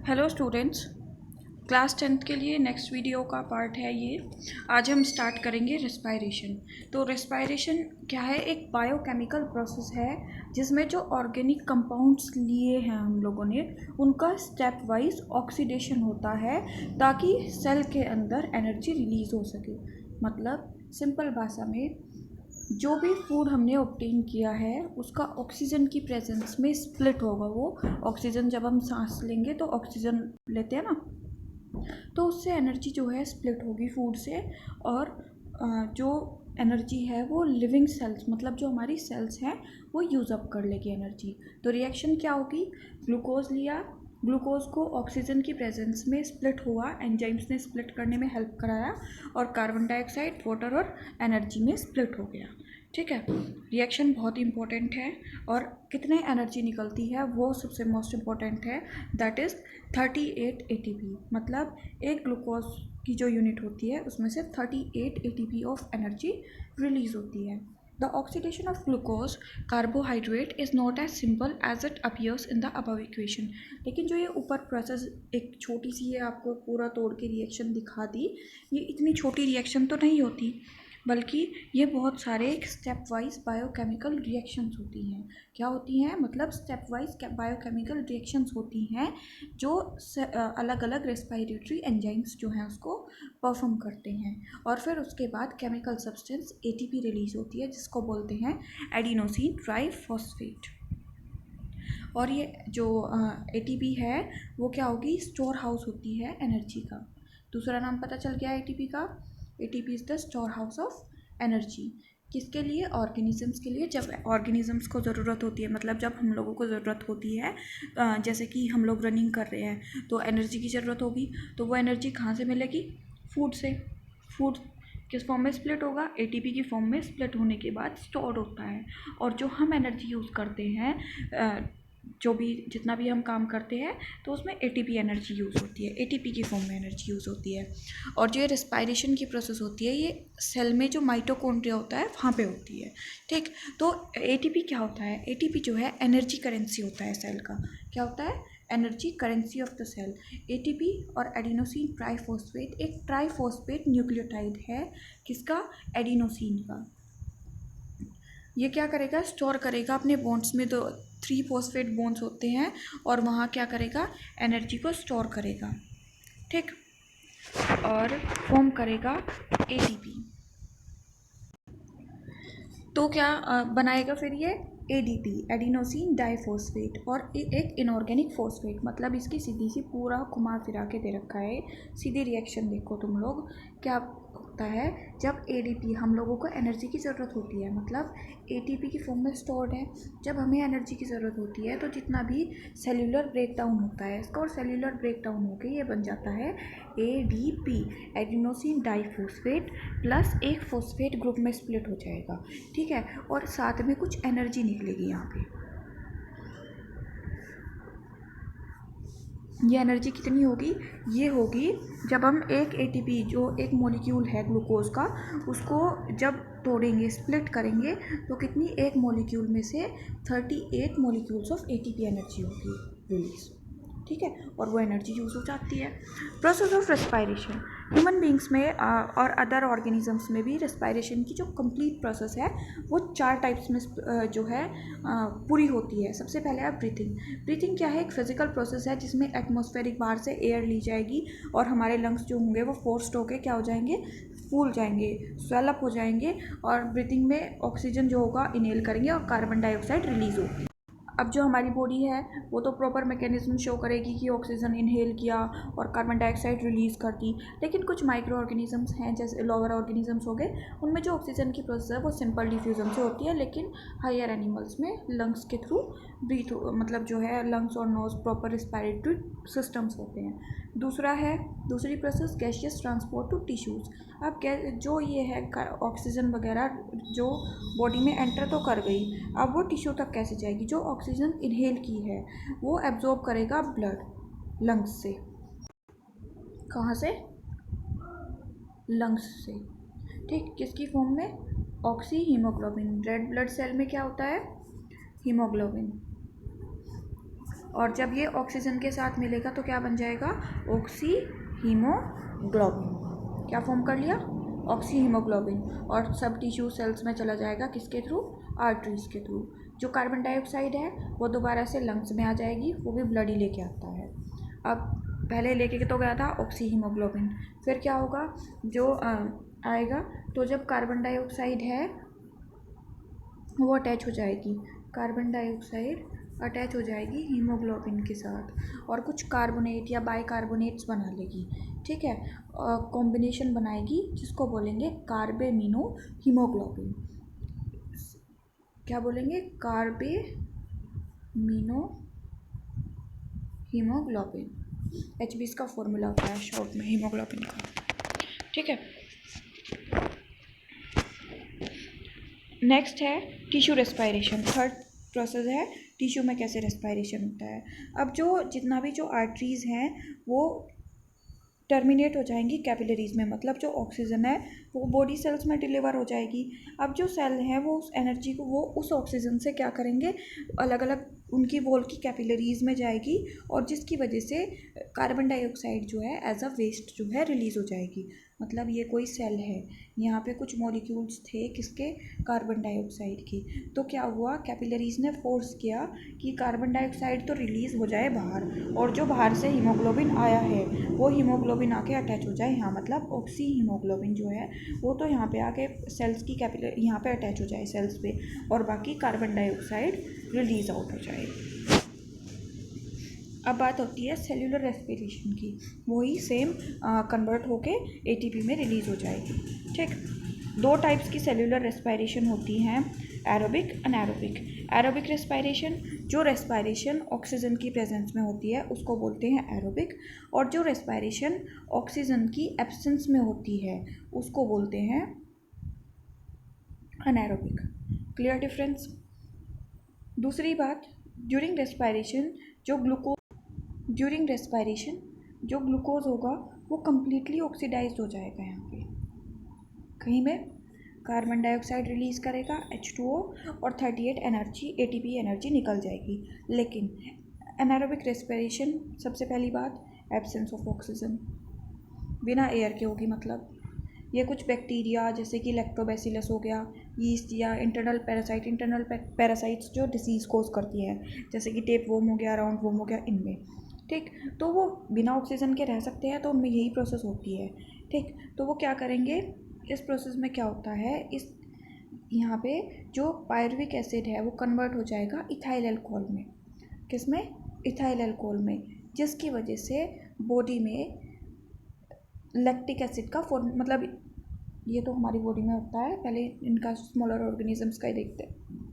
Hello students, class 10th के लिए next video का पार्ट है ये। आज हम स्टार्ट करेंगे रेस्पायरेशन। तो रेस्पायरेशन क्या है? एक बायोकेमिकल प्रोसेस है जिसमें जो ऑर्गेनिक कंपाउंड्स लिए हैं हम लोगों ने, उनका स्टेप वाइज ऑक्सीडेशन होता है ताकि सेल के अंदर एनर्जी रिलीज़ हो सके। मतलब सिंपल भाषा में, जो भी फूड हमने ऑब्टेन किया है उसका ऑक्सीजन की प्रेजेंस में स्प्लिट होगा। वो ऑक्सीजन, जब हम सांस लेंगे तो ऑक्सीजन लेते हैं ना, तो उससे एनर्जी जो है स्प्लिट होगी फूड से। और जो एनर्जी है वो लिविंग सेल्स, मतलब जो हमारी सेल्स हैं, वो यूज़ अप कर लेगी एनर्जी। तो रिएक्शन क्या होगी? ग्लूकोज लिया, ग्लूकोज को ऑक्सीजन की प्रेजेंस में स्प्लिट हुआ, एंजाइम्स ने स्प्लिट करने में हेल्प कराया, और कार्बन डाइऑक्साइड, वाटर और एनर्जी में स्प्लिट हो गया। ठीक है, रिएक्शन बहुत इंपॉर्टेंट है। और कितने एनर्जी निकलती है वो सबसे मोस्ट इम्पॉर्टेंट है, दैट इज़ 38 ATP। मतलब एक ग्लूकोज की जो यूनिट होती है उसमें से 38 ATP ऑफ एनर्जी रिलीज होती है। The oxidation of glucose carbohydrate is not as simple as it appears in the above equation. लेकिन जो ये ऊपर प्रोसेस एक छोटी सी है, आपको पूरा तोड़ के रिएक्शन दिखा दी, ये इतनी छोटी रिएक्शन तो नहीं होती, बल्कि ये बहुत सारे स्टेप वाइज बायोकेमिकल रिएक्शंस होती हैं। क्या होती हैं? मतलब स्टेप वाइज बायोकेमिकल रिएक्शंस होती हैं जो अलग अलग रेस्पिरेटरी एंजाइम्स जो हैं उसको परफॉर्म करते हैं। और फिर उसके बाद केमिकल सब्सटेंस ATP रिलीज होती है, जिसको बोलते हैं एडिनोसिन ट्राइफॉस्फेट। और ये जो ATP है वो क्या होगी? स्टोर हाउस होती है एनर्जी का। दूसरा नाम पता चल गया ATP का। ATP is the store house of energy. किसके लिए? ऑर्गेनिजम्स के लिए। जब ऑर्गेनिजम्स को ज़रूरत होती है, मतलब जब हम लोगों को ज़रूरत होती है, जैसे कि हम लोग रनिंग कर रहे हैं तो एनर्जी की ज़रूरत होगी, तो वो एनर्जी कहाँ से मिलेगी? फूड से। फूड किस फॉर्म में स्प्लिट होगा? ATP की फॉर्म में स्प्लिट होने के बाद स्टोर होता है। और जो हम एनर्जी यूज़ करते हैं, जो भी जितना भी हम काम करते हैं, तो उसमें ATP एनर्जी यूज़ होती है, ATP की फॉर्म में एनर्जी यूज़ होती है। और जो ये रेस्पायरेशन की प्रोसेस होती है, ये सेल में जो माइटोकॉन्ड्रिया होता है वहाँ पे होती है। ठीक, तो ATP क्या होता है? ATP जो है एनर्जी करेंसी होता है सेल का। क्या होता है? Energy currency of the cell. ATP और एडिनोसिन ट्राइफॉस्फेट एक ट्राइफॉस्फेट न्यूक्लियोटाइड है। किसका? एडिनोसिन का। ये क्या करेगा? स्टोर करेगा अपने बॉन्ड्स में। 3 फॉस्फेट बॉन्ड्स होते हैं और वहाँ क्या करेगा? एनर्जी को स्टोर करेगा। ठीक, और फॉर्म करेगा ATP। तो क्या बनाएगा फिर ये? ADP, एडिनोसिन डाइफॉस्फेट, और एक इनऑर्गेनिक फॉस्फेट। मतलब इसकी सीधी सी पूरा घुमा फिरा के दे रखा है। सीधी रिएक्शन देखो तुम लोग, क्या होता है जब ADP, हम लोगों को एनर्जी की ज़रूरत होती है, मतलब ATP की फॉर्म में स्टोर्ड है। जब हमें एनर्जी की ज़रूरत होती है तो जितना भी सेल्यूलर ब्रेक डाउन होता है इसका, और सेल्यूलर ब्रेक डाउन होकर ये बन जाता है ADP, एडिनोसिन डाइफॉस्फेट, प्लस एक फॉस्फेट ग्रुप में स्प्लिट हो जाएगा। ठीक है, और साथ में कुछ एनर्जी निकलेगी यहाँ पे। ये एनर्जी कितनी होगी? ये होगी जब हम एक ATP, जो एक मॉलिक्यूल है ग्लूकोज का, उसको जब तोड़ेंगे, स्प्लिट करेंगे, तो कितनी? एक मॉलिक्यूल में से 38 मॉलिक्यूल्स ऑफ ATP एनर्जी होगी रिलीज। ठीक है, और वो एनर्जी यूज़ हो जाती है। Process of respiration, human beings में और अदर ऑर्गेनिजम्स में भी रेस्पायरेशन की जो कंप्लीट प्रोसेस है वो 4 टाइप्स में जो है पूरी होती है। सबसे पहले है ब्रीथिंग। ब्रीथिंग क्या है? एक फिजिकल प्रोसेस है जिसमें एटमॉस्फेरिक बाहर से एयर ली जाएगी और हमारे लंग्स जो होंगे वो फोर्स्ड होके क्या हो जाएंगे? फूल जाएंगे, स्वेलअप हो जाएंगे, और ब्रीथिंग में ऑक्सीजन जो होगा इनहेल करेंगे और कार्बन डाइऑक्साइड रिलीज होगी। अब जो हमारी बॉडी है वो तो प्रॉपर मैकेनिज्म शो करेगी कि ऑक्सीजन इनहेल किया और कार्बन डाइऑक्साइड रिलीज़ कर दी। लेकिन कुछ माइक्रो ऑर्गेनिजम्स हैं, जैसे लोअर ऑर्गेनिजम्स हो गए, उनमें जो ऑक्सीजन की प्रोसेस है वो सिंपल डिफ्यूजन से होती है। लेकिन हायर एनिमल्स में लंग्स के थ्रू ब्रीथ, मतलब जो है लंग्स और नोज प्रॉपर रिस्पायरेटरी सिस्टम्स होते हैं। दूसरी process gaseous transport to tissues. अब जो ये है ऑक्सीजन वगैरह जो बॉडी में एंटर तो कर गई, अब वो टिश्यू तक कैसे जाएगी? जो ऑक्सीजन इनहेल की है वो एब्जॉर्ब करेगा ब्लड, लंग्स से। कहाँ से? लंग्स से। ठीक, किसकी फॉर्म में? Oxyhaemoglobin. Red blood cell में क्या होता है? हीमोग्लोबिन। और जब ये ऑक्सीजन के साथ मिलेगा तो क्या बन जाएगा, ऑक्सी हीमोग्लोबिन। क्या फॉर्म कर लिया, ऑक्सी हीमोग्लोबिन। और सब टिश्यू सेल्स में चला जाएगा किसके थ्रू, आर्टरीज के थ्रू। जो कार्बन डाइऑक्साइड है वो दोबारा से लंग्स में आ जाएगी, वो भी ब्लड ही लेके आता है। अब पहले लेके तो गया था ऑक्सी हीमोग्लोबिन, फिर क्या होगा, जो आएगा तो जब कार्बन डाइऑक्साइड है वो अटैच हो जाएगी, कार्बन डाइऑक्साइड अटैच हो जाएगी हीमोग्लोबिन के साथ और कुछ कार्बोनेट या बाइकार्बोनेट्स बना लेगी। ठीक है, कॉम्बिनेशन बनाएगी जिसको बोलेंगे कार्बेमिनो हीमोग्लोबिन। क्या बोलेंगे, कार्बेमिनो हीमोग्लोबिन। एचबी इसका फॉर्मूला होता है शॉर्ट में हीमोग्लोबिन का। ठीक है, नेक्स्ट है टिश्यू रेस्पायरेशन। थर्ड प्रोसेस है टिश्यू में कैसे रेस्पायरेशन होता है। अब जो जितना भी जो आर्टरीज हैं वो टर्मिनेट हो जाएंगी कैपिलरीज में, मतलब जो ऑक्सीजन है वो बॉडी सेल्स में डिलीवर हो जाएगी। अब जो सेल है वो उस एनर्जी को वो उस ऑक्सीजन से क्या करेंगे, अलग अलग उनकी वॉल की कैपिलरीज में जाएगी और जिसकी वजह से कार्बन डाइऑक्साइड जो है एज अ वेस्ट जो है रिलीज़ हो जाएगी। मतलब ये कोई सेल है, यहाँ पे कुछ मॉलिक्यूल्स थे किसके, कार्बन डाइऑक्साइड की। तो क्या हुआ, कैपिलरीज ने फोर्स किया कि कार्बन डाइऑक्साइड तो रिलीज़ हो जाए बाहर और जो बाहर से हीमोग्लोबिन आया है वो हीमोग्लोबिन आके अटैच हो जाए यहाँ, मतलब ऑक्सी हीमोग्लोबिन जो है वो तो यहाँ पे आके सेल्स की कैपिलर यहाँ पे अटैच हो जाए सेल्स पे और बाकी कार्बन डाइऑक्साइड रिलीज आउट हो जाए। अब बात होती है सेल्यूलर रेस्पिरेशन की, वही सेम कन्वर्ट होके एटीपी में रिलीज़ हो जाएगी। ठीक, दो टाइप्स की सेल्यूलर रेस्पिरेशन होती हैं, एरोबिक, अनएरोबिक। एरोबिक रेस्पिरेशन, जो रेस्पिरेशन ऑक्सीजन की प्रेजेंस में होती है उसको बोलते हैं एरोबिक, और जो रेस्पिरेशन ऑक्सीजन की एब्सेंस में होती है उसको बोलते हैं अनएरोबिक। Clear difference. दूसरी बात, ड्यूरिंग रेस्पिरेशन जो ग्लूकोज होगा वो कम्प्लीटली ऑक्सीडाइज्ड हो जाएगा। यहाँ पे कहीं में कार्बन डाइऑक्साइड रिलीज़ करेगा H2O और 38 एनर्जी ATP एनर्जी निकल जाएगी। लेकिन एनारोबिक रेस्पिरेशन, सबसे पहली बात एब्सेंस ऑफ ऑक्सीजन, बिना एयर के होगी। मतलब ये कुछ बैक्टीरिया जैसे कि लैक्टोबैसिलस हो गया, यीस्ट या इंटरनल पैरासाइट्स जो डिसीज़ कोज करती हैं जैसे कि टेप वोम हो गया, राउंड वोम हो गया, इनमें। ठीक, तो वो बिना ऑक्सीजन के रह सकते हैं, तो उनमें यही प्रोसेस होती है। ठीक, तो वो क्या करेंगे, इस प्रोसेस में क्या होता है, इस यहाँ पे जो पायरुविक एसिड है वो कन्वर्ट हो जाएगा इथाइल अल्कोहल में। किस में, इथाइल अल्कोहल में, जिसकी वजह से बॉडी में लैक्टिक एसिड का फॉर्म, मतलब ये तो हमारी बॉडी में होता है, पहले इनका स्मॉलर ऑर्गेनिजम्स का ही देखते हैं।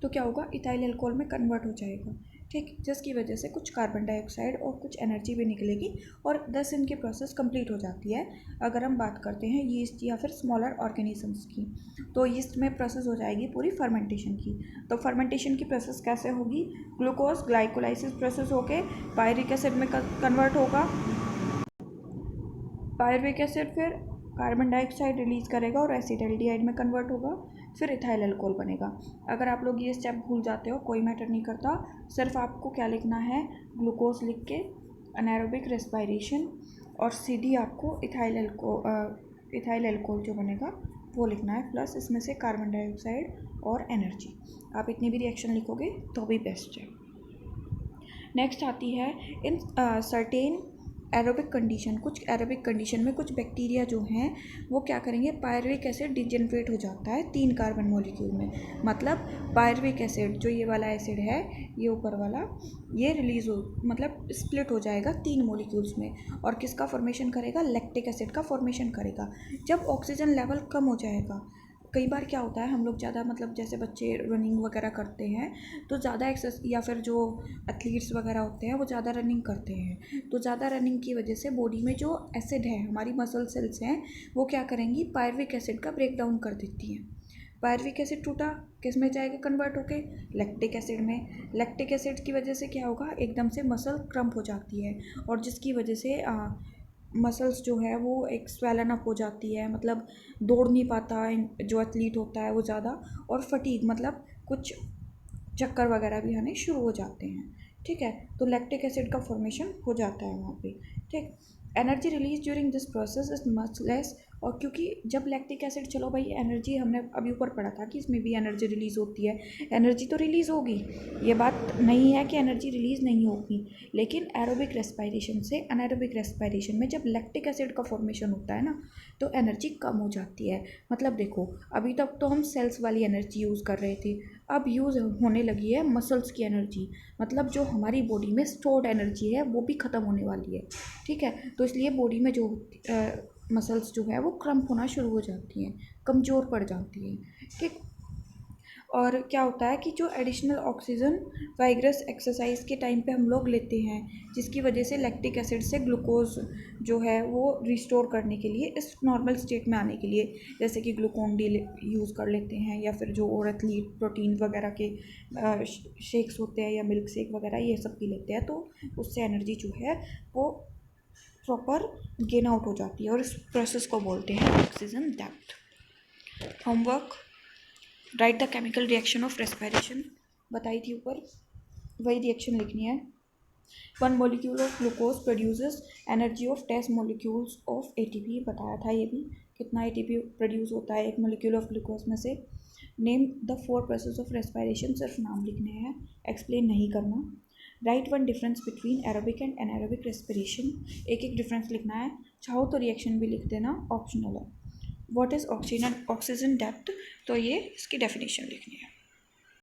तो क्या होगा, इथाइल अल्कोहल में कन्वर्ट हो जाएगा। ठीक, जिसकी वजह से कुछ कार्बन डाइऑक्साइड और कुछ एनर्जी भी निकलेगी और 10 दिन की प्रोसेस कंप्लीट हो जाती है। अगर हम बात करते हैं यीस्ट या फिर स्मॉलर ऑर्गेनिजम्स की, तो यीस्ट में प्रोसेस हो जाएगी पूरी फर्मेंटेशन की। तो फर्मेंटेशन की प्रोसेस कैसे होगी, ग्लूकोज ग्लाइकोलाइसिस प्रोसेस होके पायरिक एसिड में कन्वर्ट होगा, पायरुविक एसिड फिर कार्बन डाइऑक्साइड रिलीज़ करेगा और एसिटाल्डिहाइड में कन्वर्ट होगा, फिर इथाइल अल्कोहल बनेगा। अगर आप लोग ये स्टेप भूल जाते हो कोई मैटर नहीं करता, सिर्फ आपको क्या लिखना है, ग्लूकोज लिख के अनएरोबिक रेस्पिरेशन और सीधी आपको इथाइल अल्कोहल जो बनेगा वो लिखना है, प्लस इसमें से कार्बन डाइऑक्साइड और एनर्जी। आप इतनी भी रिएक्शन लिखोगे तो भी बेस्ट है। नेक्स्ट आती है इन सर्टेन एरोबिक कंडीशन, कुछ एरोबिक कंडीशन में कुछ बैक्टीरिया जो हैं वो क्या करेंगे, पायरुविक एसिड डिजेनरेट हो जाता है 3 कार्बन मॉलिक्यूल में। मतलब पायरुविक एसिड जो ये वाला एसिड है, ये ऊपर वाला, ये रिलीज हो मतलब स्प्लिट हो जाएगा 3 मॉलिक्यूल्स में और किसका फॉर्मेशन करेगा, लैक्टिक एसिड का फॉर्मेशन करेगा। जब ऑक्सीजन लेवल कम हो जाएगा, कई बार क्या होता है हम लोग ज़्यादा, मतलब जैसे बच्चे रनिंग वगैरह करते हैं तो ज़्यादा एक्सरसाइज, या फिर जो एथलीट्स वगैरह होते हैं वो ज़्यादा रनिंग करते हैं, तो ज़्यादा रनिंग की वजह से बॉडी में जो एसिड है, हमारी मसल सेल्स हैं, वो क्या करेंगी, पायरुविक एसिड का ब्रेक डाउन कर देती हैं। पायरुविक एसिड टूटा, किस में जाएगा कन्वर्ट होके, लैक्टिक एसिड में। लैक्टिक एसिड की वजह से क्या होगा, एकदम से मसल क्रम्प हो जाती है और जिसकी वजह से मसल्स जो है वो एक स्वेलन अप हो जाती है, मतलब दौड़ नहीं पाता जो एथलीट होता है वो ज़्यादा, और फटीग मतलब कुछ चक्कर वगैरह भी आने शुरू हो जाते हैं। ठीक है, तो लैक्टिक एसिड का फॉर्मेशन हो जाता है वहाँ पे। ठीक, energy release during this process is much less. और क्योंकि जब लैक्टिक एसिड, चलो भाई एनर्जी हमने अभी ऊपर पढ़ा था कि इसमें भी एनर्जी रिलीज़ होती है, एनर्जी तो रिलीज़ होगी, ये बात नहीं है कि एनर्जी रिलीज़ नहीं होगी, लेकिन एरोबिक रेस्पिरेशन से अनएरोबिक रेस्पिरेशन में जब लैक्टिक एसिड का फॉर्मेशन होता है ना, तो एनर्जी कम हो जाती है। मतलब देखो, अभी तक तो हम सेल्स वाली एनर्जी यूज़ कर रहे थे, अब यूज़ होने लगी है मसल्स की एनर्जी, मतलब जो हमारी बॉडी में स्टोर्ड एनर्जी है वो भी ख़त्म होने वाली है। ठीक है, तो इसलिए बॉडी में जो मसल्स जो है वो क्रम्प होना शुरू हो जाती हैं, कमज़ोर पड़ जाती हैं। ठीक, और क्या होता है कि जो एडिशनल ऑक्सीजन वाइग्रस एक्सरसाइज के टाइम पे हम लोग लेते हैं, जिसकी वजह से लैक्टिक एसिड से ग्लूकोज जो है वो रिस्टोर करने के लिए, इस नॉर्मल स्टेट में आने के लिए, जैसे कि ग्लूकोन डी यूज़ कर लेते हैं, या फिर जो और एथलीट प्रोटीन वगैरह के शेक्स होते हैं या मिल्क शेक वगैरह ये सब पी लेते हैं, तो उससे एनर्जी जो है वो प्रॉपर गेन आउट हो जाती है, और इस प्रोसेस को बोलते हैं oxygen depth. Homework, right the chemical reaction of respiration, बताई थी ऊपर, वही रिएक्शन लिखनी है। 1 molecule of glucose produces energy of 10 molecules of ATP, बताया था ये भी, कितना ATP प्रोड्यूस होता है 1 molecule ऑफ ग्लूकोज में से। Name the 4 process of respiration, सिर्फ नाम लिखने हैं, एक्सप्लेन नहीं करना। Right one difference between aerobic and anaerobic respiration, एक एक डिफरेंस लिखना है, चाहो तो रिएक्शन भी लिख देना, ऑप्शनल है। व्हाट इज़ ऑक्सीजन डेप्थ, तो ये इसकी डेफिनेशन लिखनी है।